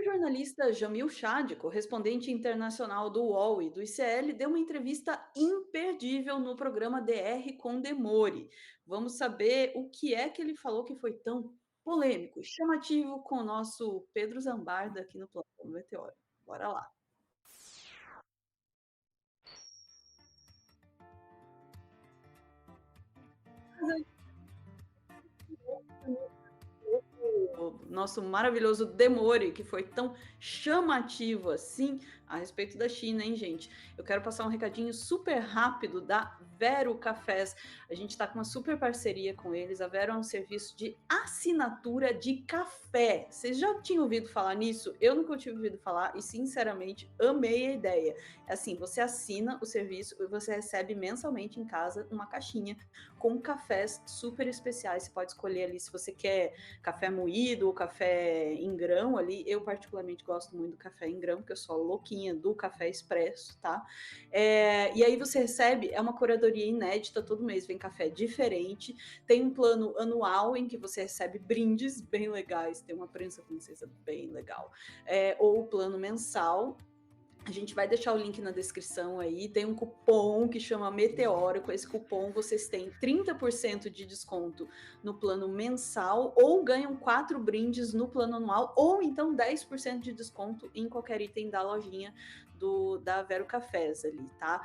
jornalista Jamil Chad, correspondente internacional do UOL e do ICL, deu uma entrevista imperdível no programa DR com Demore. Vamos saber o que é que ele falou que foi tão polêmico, chamativo com o nosso Pedro Zambarda aqui no Plantão Meteoro. Bora lá. O nosso maravilhoso Demore, que foi tão chamativo assim a respeito da China, hein, gente? Eu quero passar um recadinho super rápido da Vero Cafés. A gente está com uma super parceria com eles. A Vero é um serviço de assinatura de café. Vocês já tinham ouvido falar nisso? Eu nunca tinha ouvido falar e, sinceramente, amei a ideia. É assim, você assina o serviço e você recebe mensalmente em casa uma caixinha com cafés super especiais. Você pode escolher ali se você quer café moído ou café em grão ali. Eu particularmente gosto muito do café em grão, porque eu sou louquinha do café expresso, tá? E aí você recebe, é uma curadoria inédita, todo mês vem café diferente, tem um plano anual em que você recebe brindes bem legais, tem uma prensa francesa bem legal, ou o plano mensal. A gente vai deixar o link na descrição aí. Tem um cupom que chama Meteoro. Com esse cupom vocês têm 30% de desconto no plano mensal ou ganham 4 brindes no plano anual ou então 10% de desconto em qualquer item da lojinha da Vero Cafés ali, tá?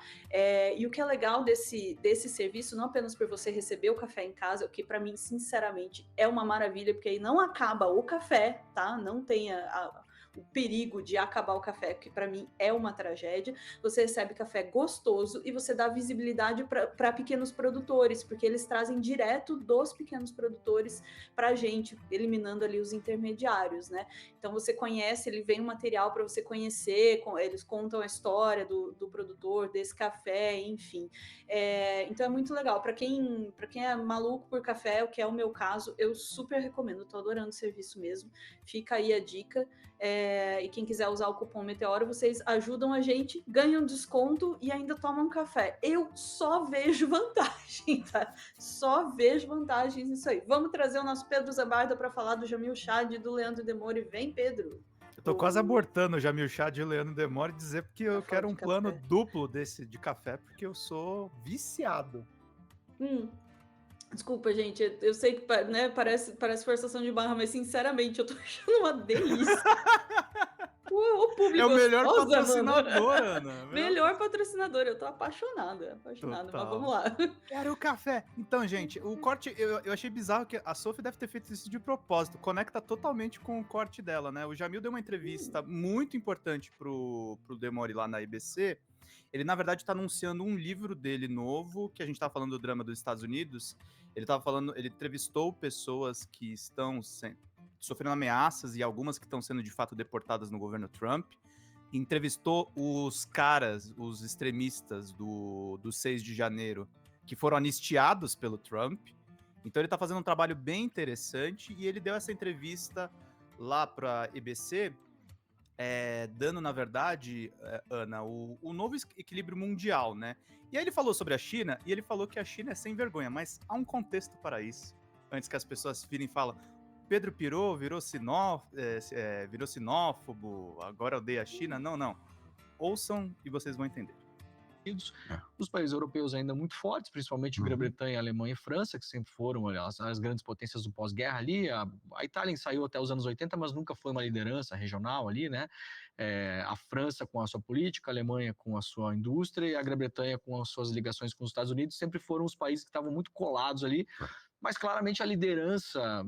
E o que é legal desse serviço, não apenas por você receber o café em casa, o que para mim, sinceramente, é uma maravilha, porque aí não acaba o café, tá? Não tem o perigo de acabar o café, que para mim é uma tragédia. Você recebe café gostoso e você dá visibilidade para pequenos produtores, porque eles trazem direto dos pequenos produtores para a gente, eliminando ali os intermediários, né? Então você conhece, ele vem um material para você conhecer, eles contam a história do produtor, desse café, enfim. Então é muito legal. Para quem é maluco por café, o que é o meu caso, eu super recomendo, tô adorando o serviço mesmo. Fica aí a dica. E quem quiser usar o cupom Meteoro, vocês ajudam a gente, ganham desconto e ainda tomam café. Eu só vejo vantagem, tá? Só vejo vantagens nisso aí. Vamos trazer o nosso Pedro Zabarda para falar do Jamil Chad e do Leandro Demore. Vem, Pedro! Eu tô quase abortando o Jamil Chad e o Leandro Demore dizer porque eu quero um plano café. duplo desse de café, porque eu sou viciado. Desculpa, gente, eu sei que né, parece forçação de barra, mas sinceramente eu tô achando uma delícia. O É público o melhor gostosa, mano. patrocinador, Ana. Melhor patrocinador. Eu tô apaixonada, mas vamos Total. lá. Quero o café. Então, gente, o corte, eu achei bizarro que a Sophie deve ter feito isso de propósito. Conecta totalmente com o corte dela, né? O Jamil deu uma entrevista muito importante pro Demore lá na IBC. Ele, na verdade, tá anunciando um livro dele novo, que a gente tá falando do drama dos Estados Unidos. Ele entrevistou pessoas que estão sofrendo ameaças e algumas que estão sendo, de fato, deportadas no governo Trump. Entrevistou os caras, os extremistas do 6 de janeiro, que foram anistiados pelo Trump. Então ele tá fazendo um trabalho bem interessante e ele deu essa entrevista lá pra EBC, dando, na verdade, Ana, o novo equilíbrio mundial, né? E aí ele falou sobre a China, e ele falou que a China é sem vergonha, mas há um contexto para isso. Antes que as pessoas virem e falem, Pedro pirou, virou sinófobo, agora odeia a China. Não, não. Ouçam e vocês vão entender. Os países europeus ainda muito fortes, principalmente Grã-Bretanha, Alemanha e França, que sempre foram as grandes potências do pós-guerra ali. A Itália saiu até os anos 80, mas nunca foi uma liderança regional ali, né? A França com a sua política, a Alemanha com a sua indústria e a Grã-Bretanha com as suas ligações com os Estados Unidos sempre foram os países que estavam muito colados ali, mas claramente a liderança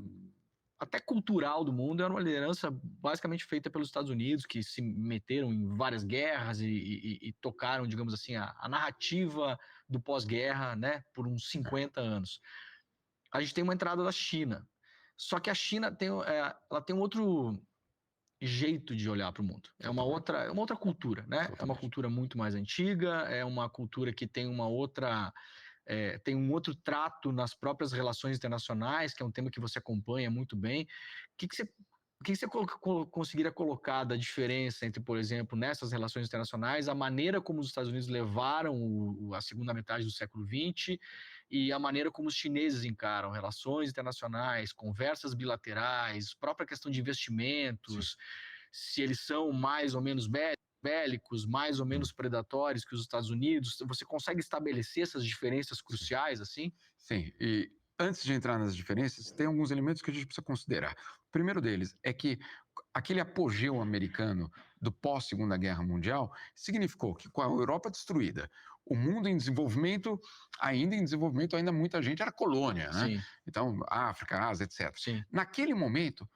até cultural do mundo era uma liderança basicamente feita pelos Estados Unidos, que se meteram em várias guerras e tocaram, digamos assim, a narrativa do pós-guerra, né, por uns 50 anos. A gente tem uma entrada da China, só que a China ela tem um outro jeito de olhar para o mundo. É uma outra cultura, né? É uma cultura muito mais antiga, é uma cultura que tem uma outra... tem um outro trato nas próprias relações internacionais, que é um tema que você acompanha muito bem. O que você conseguiria colocar da diferença entre, por exemplo, nessas relações internacionais, a maneira como os Estados Unidos levaram a segunda metade do século XX e a maneira como os chineses encaram relações internacionais, conversas bilaterais, própria questão de investimentos? se eles são mais ou menos bélicos, mais ou menos predatórios que os Estados Unidos? Você consegue estabelecer essas diferenças cruciais, assim? Sim, e antes de entrar nas diferenças, tem alguns elementos que a gente precisa considerar. O primeiro deles é que aquele apogeu americano do pós-Segunda Guerra Mundial significou que, com a Europa destruída, o mundo em desenvolvimento, ainda muita gente era colônia, né? Sim, Então, África, Ásia, etc. sim. Naquele momento,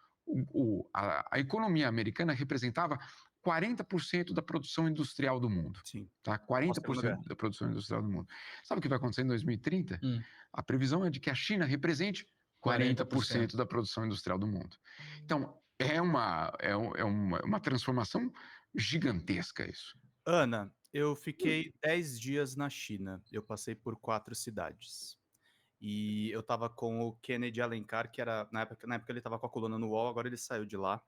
a economia americana representava 40% da produção industrial do mundo. Sim. Tá? Pós-Segunda 40% Guerra. da produção industrial do mundo. Sabe o que vai acontecer em 2030? Hum. A previsão é de que a China represente 40% da produção industrial do mundo. Então, é uma transformação gigantesca isso. Ana, eu fiquei 10 dias na China. Eu passei por 4 cidades. E eu tava com o Kennedy Alencar, que era, na época ele tava com a coluna no UOL, agora ele saiu de lá.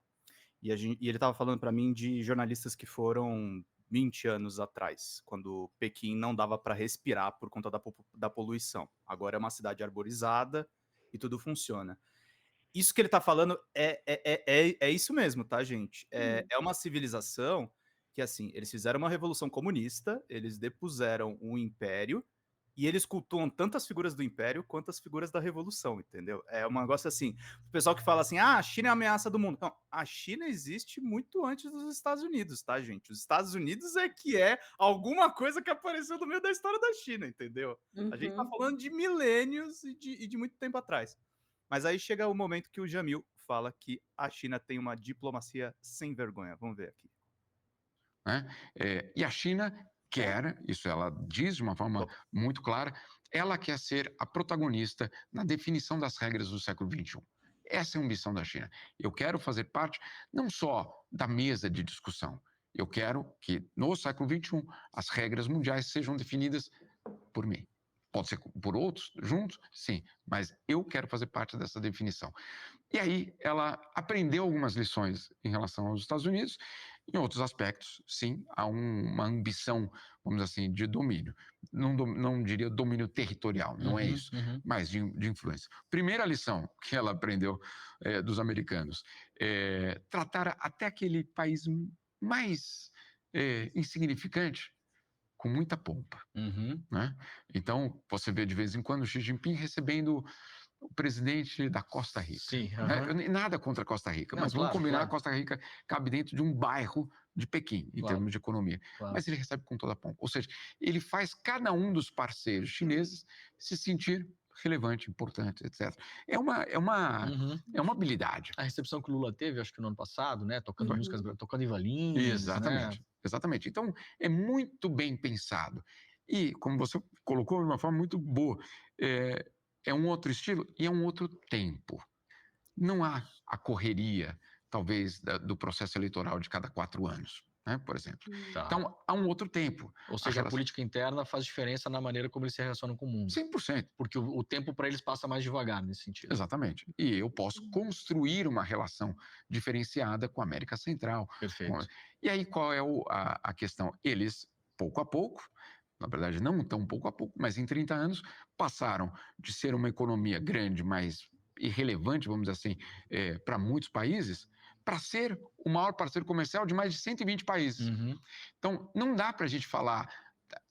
E ele tava falando para mim de jornalistas que foram 20 anos atrás, quando Pequim não dava para respirar por conta da poluição. Agora é uma cidade arborizada e tudo funciona. Isso que ele tá falando é isso mesmo, tá, gente? É uma civilização que, assim, eles fizeram uma revolução comunista, eles depuseram um império, e eles cultuam tantas figuras do império quanto as figuras da revolução, entendeu? É um negócio assim, o pessoal que fala assim, a China é a ameaça do mundo. Não, a China existe muito antes dos Estados Unidos, tá, gente? Os Estados Unidos é que é alguma coisa que apareceu no meio da história da China, entendeu? A gente tá falando de milênios e de muito tempo atrás. Mas aí chega o momento que o Jamil fala que a China tem uma diplomacia sem vergonha. Vamos ver aqui. Né? E a China quer, isso ela diz de uma forma muito clara, ela quer ser a protagonista na definição das regras do século XXI. Essa é a ambição da China. Eu quero fazer parte não só da mesa de discussão, eu quero que no século XXI as regras mundiais sejam definidas por mim. Pode ser por outros, juntos? Sim, mas eu quero fazer parte dessa definição. E aí ela aprendeu algumas lições em relação aos Estados Unidos. Em outros aspectos, sim, há uma ambição, vamos dizer assim, de domínio. Não diria domínio territorial, não é isso, mas de influência. Primeira lição que ela aprendeu dos americanos, tratar até aquele país mais insignificante com muita pompa. Né? Então, você vê de vez em quando o Xi Jinping recebendo o presidente da Costa Rica. Sim, Né? Nada contra a Costa Rica, mas vamos combinar, a Costa Rica cabe dentro de um bairro de Pequim, em termos de economia. Mas ele recebe com toda a pompa. Ou seja, ele faz cada um dos parceiros chineses se sentir relevante, importante, etc. É uma habilidade. A recepção que o Lula teve, acho que no ano passado, né? Tocando músicas, tocando Ivan Lins. Exatamente, né? Exatamente. Então, é muito bem pensado. E, como você colocou de uma forma muito boa, é um outro estilo e é um outro tempo. Não há a correria, talvez, do processo eleitoral de cada 4 anos, né, por exemplo. Tá. Então, há um outro tempo. Ou seja, a política interna faz diferença na maneira como eles se relacionam com o mundo. 100%. Porque o tempo para eles passa mais devagar nesse sentido. Exatamente. E eu posso construir uma relação diferenciada com a América Central. Perfeito. E aí, qual é a questão? Eles, pouco a pouco, na verdade não tão pouco a pouco, mas em 30 anos, passaram de ser uma economia grande, mas irrelevante, vamos dizer assim, para muitos países, para ser o maior parceiro comercial de mais de 120 países. Então, não dá para a gente falar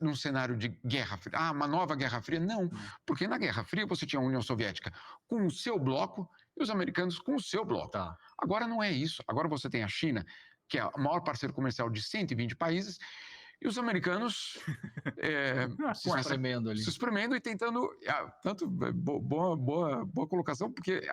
num cenário de Guerra Fria, uma nova Guerra Fria. Não, porque na Guerra Fria você tinha a União Soviética com o seu bloco e os americanos com o seu bloco. Tá. Agora não é isso. Agora você tem a China, que é o maior parceiro comercial de 120 países, e os americanos se espremendo e tentando. Tanto boa colocação, porque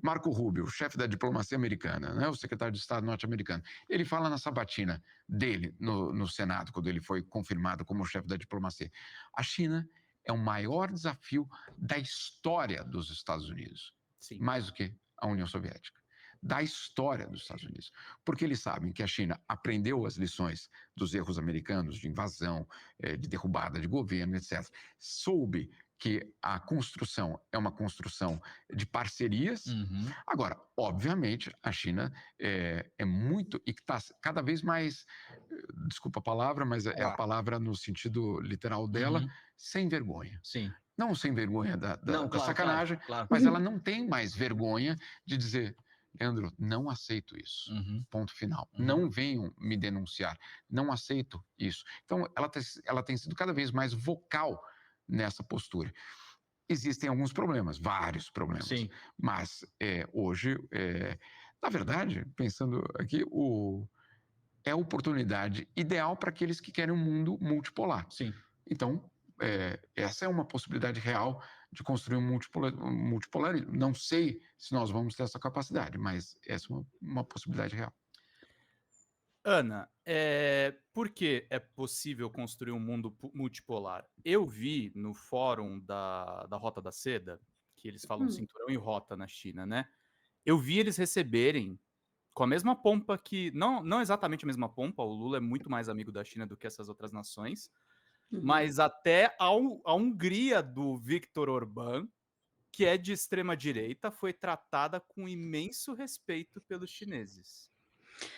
Marco Rubio, o chefe da diplomacia americana, né, o secretário de Estado norte-americano, ele fala na sabatina dele no Senado, quando ele foi confirmado como chefe da diplomacia. A China é o maior desafio da história dos Estados Unidos, Sim. mais do que a União Soviética. Da história dos Estados Unidos. Porque eles sabem que a China aprendeu as lições dos erros americanos de invasão, de derrubada de governo, etc. Soube que a construção é uma construção de parcerias. Agora, obviamente, a China é muito, e está cada vez mais, desculpa a palavra, mas é a palavra no sentido literal dela, sem vergonha. Sim. Não sem vergonha da claro, sacanagem, claro. mas ela não tem mais vergonha de dizer: Leandro, não aceito isso. Uhum. Ponto final. Uhum. Não venham me denunciar. Não aceito isso. Então, ela tem sido cada vez mais vocal nessa postura. Existem alguns problemas, vários problemas. Sim. Mas hoje, na verdade, pensando aqui, é a oportunidade ideal para aqueles que querem um mundo multipolar. Sim. Então, essa é uma possibilidade real de construir um multipolarismo. Não sei se nós vamos ter essa capacidade, mas essa é uma possibilidade real. Ana, por que é possível construir um mundo multipolar? Eu vi no fórum da Rota da Seda, que eles falam cinturão e rota na China, né? Eu vi eles receberem com a mesma pompa que... Não exatamente a mesma pompa, o Lula é muito mais amigo da China do que essas outras nações, mas até a Hungria do Viktor Orbán, que é de extrema-direita, foi tratada com imenso respeito pelos chineses.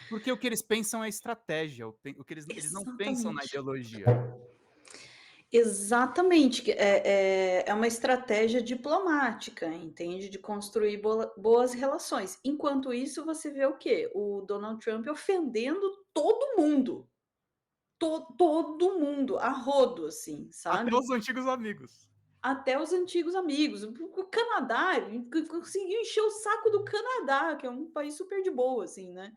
Porque o que eles pensam é estratégia, o que eles não pensam na ideologia. Exatamente, é uma estratégia diplomática, entende? De construir boas relações. Enquanto isso, você vê o quê? O Donald Trump ofendendo todo mundo. Todo mundo, a rodo, assim, sabe? Até os antigos amigos. Até os antigos amigos. O Canadá, ele conseguiu encher o saco do Canadá, que é um país super de boa, assim, né?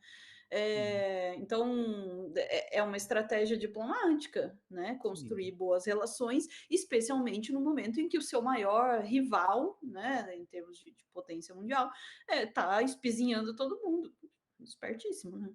Então, é uma estratégia diplomática, né? Construir boas relações, especialmente no momento em que o seu maior rival, né, em termos de potência mundial, está espizinhando todo mundo. Espertíssimo, né?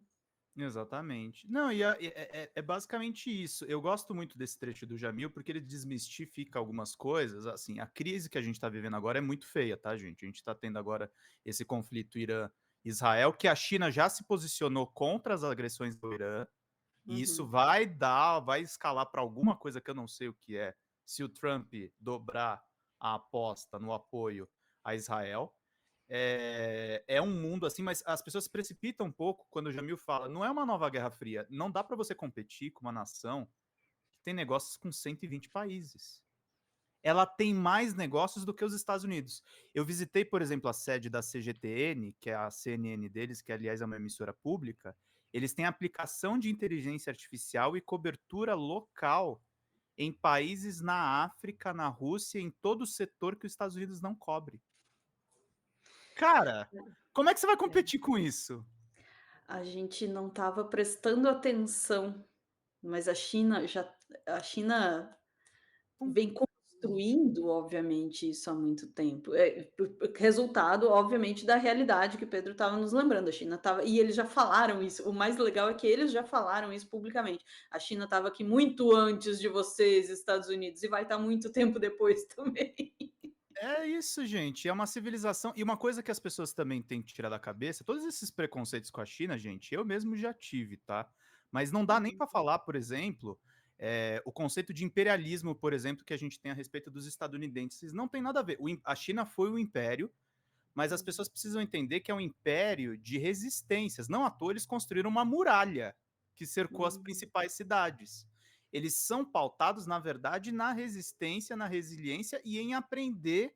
Exatamente. Não, e é basicamente isso. Eu gosto muito desse trecho do Jamil, porque ele desmistifica algumas coisas. Assim, a crise que a gente está vivendo agora é muito feia, tá, gente? A gente está tendo agora esse conflito Irã-Israel, que a China já se posicionou contra as agressões do Irã, e isso vai escalar para alguma coisa que eu não sei o que é, se o Trump dobrar a aposta no apoio a Israel. É um mundo assim, mas as pessoas se precipitam um pouco quando o Jamil fala, não é uma nova Guerra Fria, não dá para você competir com uma nação que tem negócios com 120 países. Ela tem mais negócios do que os Estados Unidos. Eu visitei, por exemplo, a sede da CGTN, que é a CNN deles, que aliás é uma emissora pública. Eles têm aplicação de inteligência artificial e cobertura local em países na África, na Rússia, em todo o setor que os Estados Unidos não cobre. Cara, como é que você vai competir com isso? A gente não estava prestando atenção, mas a China vem construindo, obviamente, isso há muito tempo. Resultado, obviamente, da realidade que o Pedro estava nos lembrando. A China estava... E eles já falaram isso. O mais legal é que eles já falaram isso publicamente. A China estava aqui muito antes de vocês, Estados Unidos, e vai estar muito tempo depois também. É isso, gente. É uma civilização. E uma coisa que as pessoas também têm que tirar da cabeça, todos esses preconceitos com a China, gente, eu mesmo já tive, tá? Mas não dá nem para falar, por exemplo, o conceito de imperialismo, por exemplo, que a gente tem a respeito dos estadunidenses. Não tem nada a ver. A China foi um império, mas as pessoas precisam entender que é um império de resistências. Não à toa eles construíram uma muralha que cercou as principais cidades. Eles são pautados, na verdade, na resistência, na resiliência e em aprender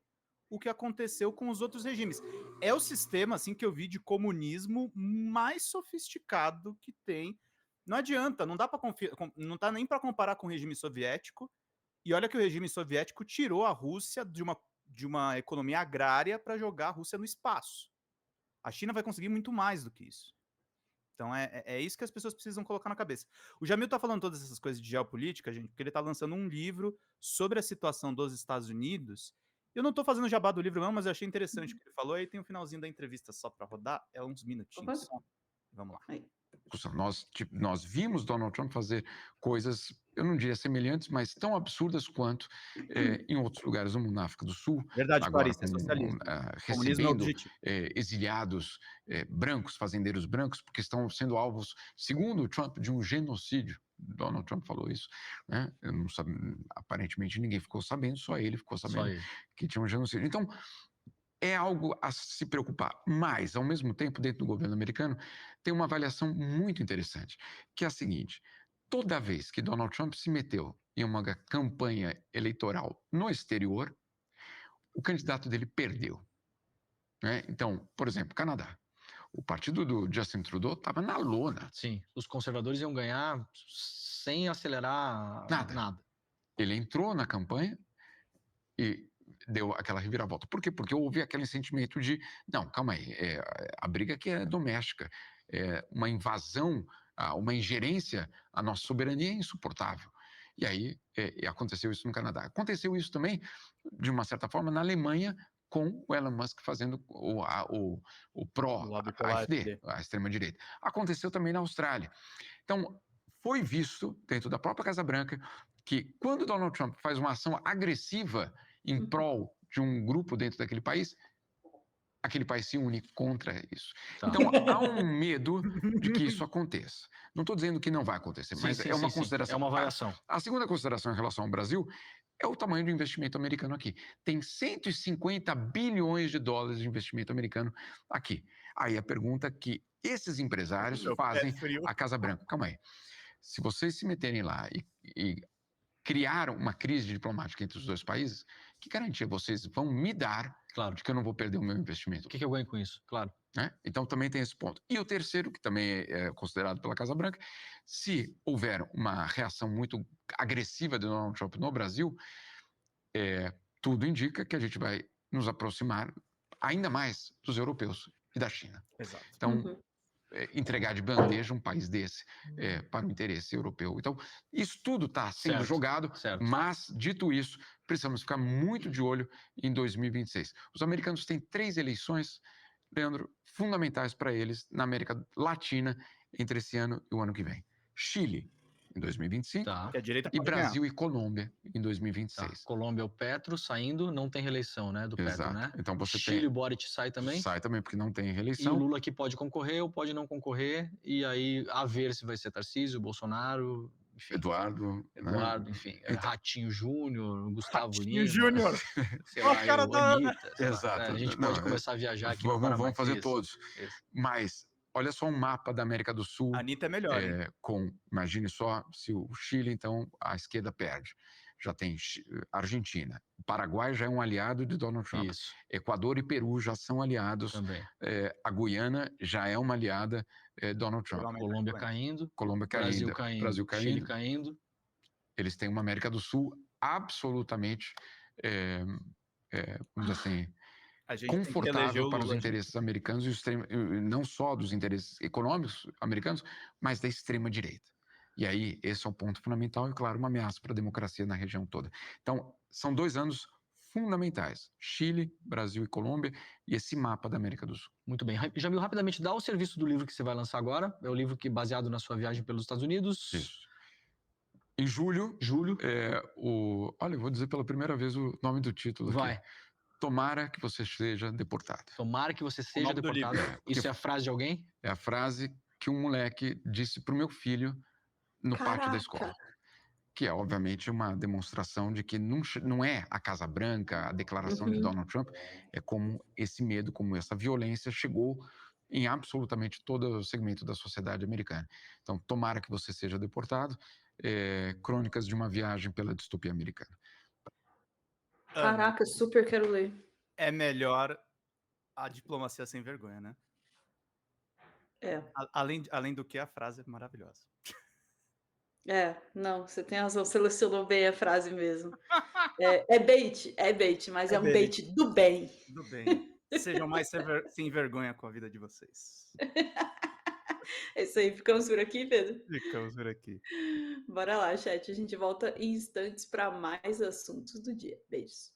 o que aconteceu com os outros regimes. É o sistema assim que eu vi de comunismo mais sofisticado que tem. Não adianta, não dá nem para comparar com o regime soviético. E olha que o regime soviético tirou a Rússia de uma economia agrária para jogar a Rússia no espaço. A China vai conseguir muito mais do que isso. Então é isso que as pessoas precisam colocar na cabeça. O Jamil tá falando todas essas coisas de geopolítica, gente, porque ele tá lançando um livro sobre a situação dos Estados Unidos. Eu não tô fazendo jabá do livro não, mas eu achei interessante o que ele falou. Aí tem o finalzinho da entrevista só para rodar, é uns minutinhos só. Vamos lá. Aí. Nós vimos Donald Trump fazer coisas, eu não diria semelhantes, mas tão absurdas quanto em outros lugares do mundo, na África do Sul. Verdade, agora Clarice, é socialismo. Recebendo exiliados brancos, fazendeiros brancos, porque estão sendo alvos, segundo o Trump, de um genocídio. Donald Trump falou isso, né? Eu não aparentemente ninguém ficou sabendo, só ele ficou sabendo que tinha um genocídio. Então, é algo a se preocupar, mas, ao mesmo tempo, dentro do governo americano, tem uma avaliação muito interessante, que é a seguinte: toda vez que Donald Trump se meteu em uma campanha eleitoral no exterior, o candidato dele perdeu, né? Então, por exemplo, Canadá. o partido do Justin Trudeau estava na lona. Sim, os conservadores iam ganhar sem acelerar nada. Ele entrou na campanha e deu aquela reviravolta. Por quê? Porque houve aquele sentimento de, não, calma aí, a briga aqui é doméstica, uma invasão, uma ingerência à nossa soberania é insuportável. E aí aconteceu isso no Canadá. Aconteceu isso também, de uma certa forma, na Alemanha, com o Elon Musk fazendo o pró-AfD, a extrema-direita. Aconteceu também na Austrália. Então, foi visto, dentro da própria Casa Branca, que quando Donald Trump faz uma ação agressiva em prol de um grupo dentro daquele país, aquele país se une contra isso. Tá. Então, há um medo de que isso aconteça. Não estou dizendo que não vai acontecer, mas é uma consideração. É uma avaliação. A segunda consideração em relação ao Brasil é o tamanho do investimento americano aqui. Tem 150 bilhões de dólares de investimento americano aqui. Aí a pergunta que esses empresários fazem à Casa Branca. Calma aí. Se vocês se meterem lá e criaram uma crise diplomática entre os dois países, que garantia vocês vão me dar de que eu não vou perder o meu investimento? O que eu ganho com isso? Claro. Então também tem esse ponto. E o terceiro, que também é considerado pela Casa Branca, se houver uma reação muito agressiva de Donald Trump no Brasil, tudo indica que a gente vai nos aproximar ainda mais dos europeus e da China. Exato. Então, entregar de bandeja um país desse para o interesse europeu. Então, isso tudo está sendo jogado, mas, dito isso, precisamos ficar muito de olho em 2026. Os americanos têm 3 eleições, Leandro, fundamentais para eles na América Latina entre esse ano e o ano que vem. Chile, em 2025, e Brasil e Colômbia em 2026. Colômbia, o Petro saindo, não tem reeleição, né, do Petro, né? Então você Chile, o Boric sai também? Sai também, porque não tem reeleição. E o Lula que pode concorrer ou pode não concorrer, e aí a ver se vai ser Tarcísio, Bolsonaro, enfim. Eduardo, enfim. Ratinho Júnior, Gustavo Ratinho Lima. Júnior. Sei lá, cara Anitta. Exato. A gente pode começar a viajar aqui. Vamos fazer todos. Mas olha só um mapa da América do Sul. A Anitta é melhor, Imagine só, se o Chile, então, a esquerda perde. Já tem Argentina. O Paraguai já é um aliado de Donald Trump. Isso. Equador e Peru já são aliados. Também. A Guiana já é uma aliada Donald Trump. Colômbia caindo. Brasil caindo. Chile caindo. Eles têm uma América do Sul absolutamente, vamos dizer assim, confortável para os interesses americanos e não só dos interesses econômicos americanos, mas da extrema-direita. E aí, esse é um ponto fundamental e, claro, uma ameaça para a democracia na região toda. Então, são 2 anos fundamentais. Chile, Brasil e Colômbia e esse mapa da América do Sul. Muito bem. Jamil, rapidamente, dá o serviço do livro que você vai lançar agora. É o livro que baseado na sua viagem pelos Estados Unidos. Isso. Em julho. Olha, eu vou dizer pela primeira vez o nome do título aqui. Vai. Tomara que você seja deportado. Tomara que você seja deportado. Isso é a frase de alguém? É a frase que um moleque disse para o meu filho no pátio da escola. Que é, obviamente, uma demonstração de que não é a Casa Branca, a declaração de Donald Trump, é como esse medo, como essa violência chegou em absolutamente todo o segmento da sociedade americana. Então, tomara que você seja deportado. Crônicas de uma viagem pela distopia americana. Caraca, super quero ler. É melhor a diplomacia sem vergonha, né? Além do que, a frase é maravilhosa. Não, você tem razão, selecionou bem a frase mesmo. É bait, mas é um bait do bem. Do bem. Sejam mais sem vergonha com a vida de vocês. É isso aí, ficamos por aqui, Pedro? Ficamos por aqui. Bora lá, chat, a gente volta em instantes para mais assuntos do dia. Beijos.